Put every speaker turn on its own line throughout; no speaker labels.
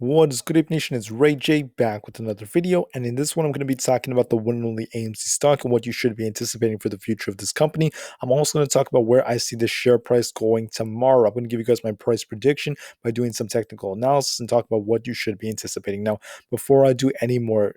What is good, Ape Nation? It's Rey-Jay back with another video, and in this one I'm going to be talking about the one and only AMC stock and what you should be anticipating for the future of this company. I'm also going to talk about where I see the share price going tomorrow. I'm going to give you guys my price prediction by doing some technical analysis and talk about what you should be anticipating. Now, before I do any more,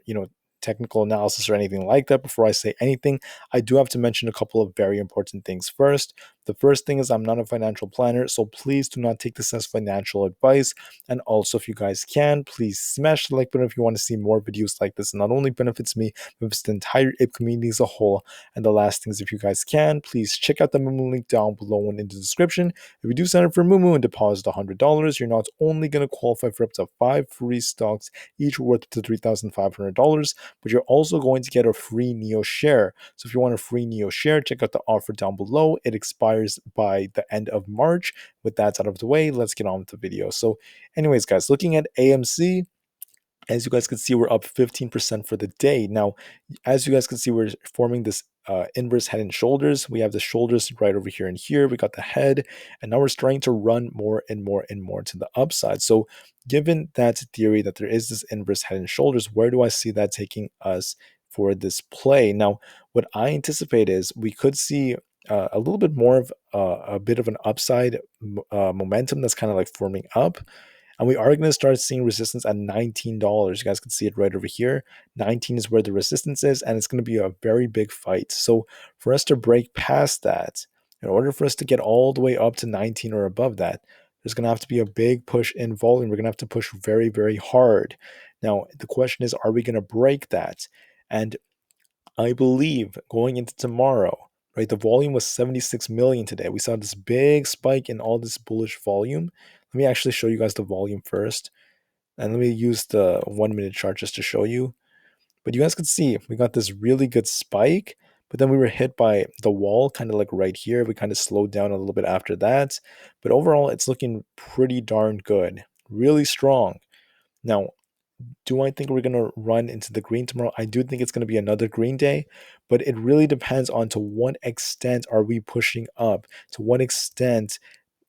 technical analysis or anything like that, before I say anything, I do have to mention a couple of very important things first. The first thing is I'm not a financial planner, so please do not take this as financial advice. And also, if you guys can, please smash the like button if you want to see more videos like this. It not only benefits me, but benefits the entire ape community as a whole. And the last thing is, if you guys can, please check out the Moomoo link down below and in the description. If you do sign up for Moomoo and deposit $100, you're not only going to qualify for up to 5 free stocks, each worth up to $3,500, but you're also going to get a free Neo share. So if you want a free Neo share, check out the offer down below. It expires by the end of March. With that out of the way, let's get on with the video. So anyways, guys, looking at AMC, as you guys can see, we're up 15% for the day. Now, as you guys can see, we're forming this inverse head and shoulders. We have the shoulders right over here and here. We got the head, and now we're starting to run more and more and more to the upside. So given that theory that there is this inverse head and shoulders, where do I see that taking us for this play? Now, what I anticipate is we could see a little bit more of a bit of an upside momentum that's kind of like forming up. And we are going to start seeing resistance at $19. You guys can see it right over here. 19 is where the resistance is, and it's going to be a very big fight. So for us to break past that, in order for us to get all the way up to 19 or above that, there's going to have to be a big push in volume. We're going to have to push very, very hard. Now, the question is, are we going to break that? And I believe going into tomorrow, right, the volume was 76 million today. We saw this big spike in all this bullish volume. Let me actually show you guys the volume first. And let me use the 1 minute chart just to show you. But you guys can see we got this really good spike, but then we were hit by the wall kind of like right here. We kind of slowed down a little bit after that. But overall, it's looking pretty darn good. Really strong. Now, do I think we're going to run into the green tomorrow? I do think it's going to be another green day, but it really depends on to what extent are we pushing up? To what extent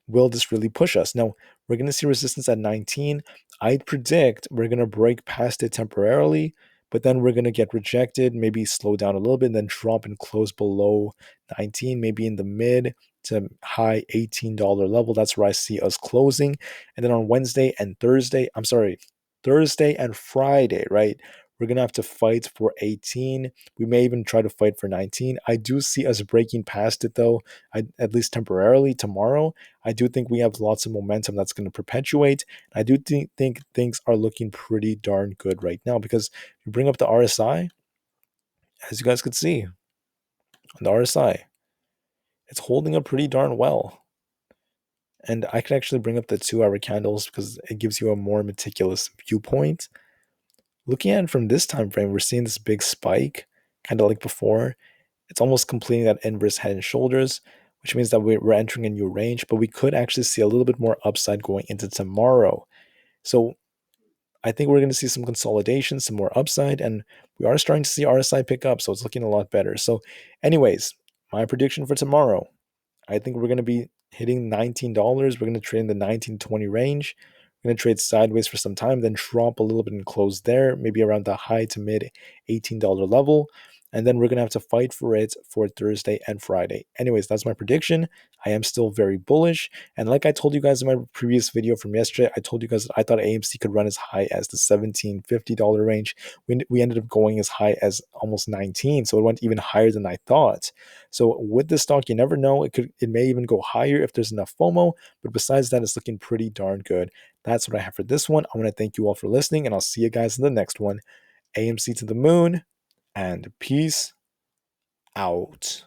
will this really push us? Now, we're going to see resistance at 19. I predict we're going to break past it temporarily, but then we're going to get rejected, maybe slow down a little bit, and then drop and close below 19, maybe in the mid to high $18 level. That's where I see us closing. And then on Thursday and Friday, right? We're going to have to fight for 18. We may even try to fight for 19. I do see us breaking past it, though, at least temporarily tomorrow. I do think we have lots of momentum that's going to perpetuate. I do think things are looking pretty darn good right now, because if you bring up the RSI, as you guys could see, on the RSI, it's holding up pretty darn well. And I can actually bring up the 2-hour candles because it gives you a more meticulous viewpoint. Looking at it from this time frame, we're seeing this big spike, kind of like before. It's almost completing that inverse head and shoulders, which means that we're entering a new range, but we could actually see a little bit more upside going into tomorrow. So I think we're going to see some consolidation, some more upside, and we are starting to see RSI pick up, so it's looking a lot better. So anyways, my prediction for tomorrow, I think we're going to be hitting $19. We're going to trade in the 19-20 range. We're going to trade sideways for some time, then drop a little bit and close there, maybe around the high to mid $18 level. And then we're going to have to fight for it for Thursday and Friday. Anyways, that's my prediction. I am still very bullish. And like I told you guys in my previous video from yesterday, I told you guys that I thought AMC could run as high as the $17.50 range. We ended up going as high as almost 19. So it went even higher than I thought. So with this stock, you never know. It may even go higher if there's enough FOMO. But besides that, it's looking pretty darn good. That's what I have for this one. I want to thank you all for listening, and I'll see you guys in the next one. AMC to the moon, and peace out.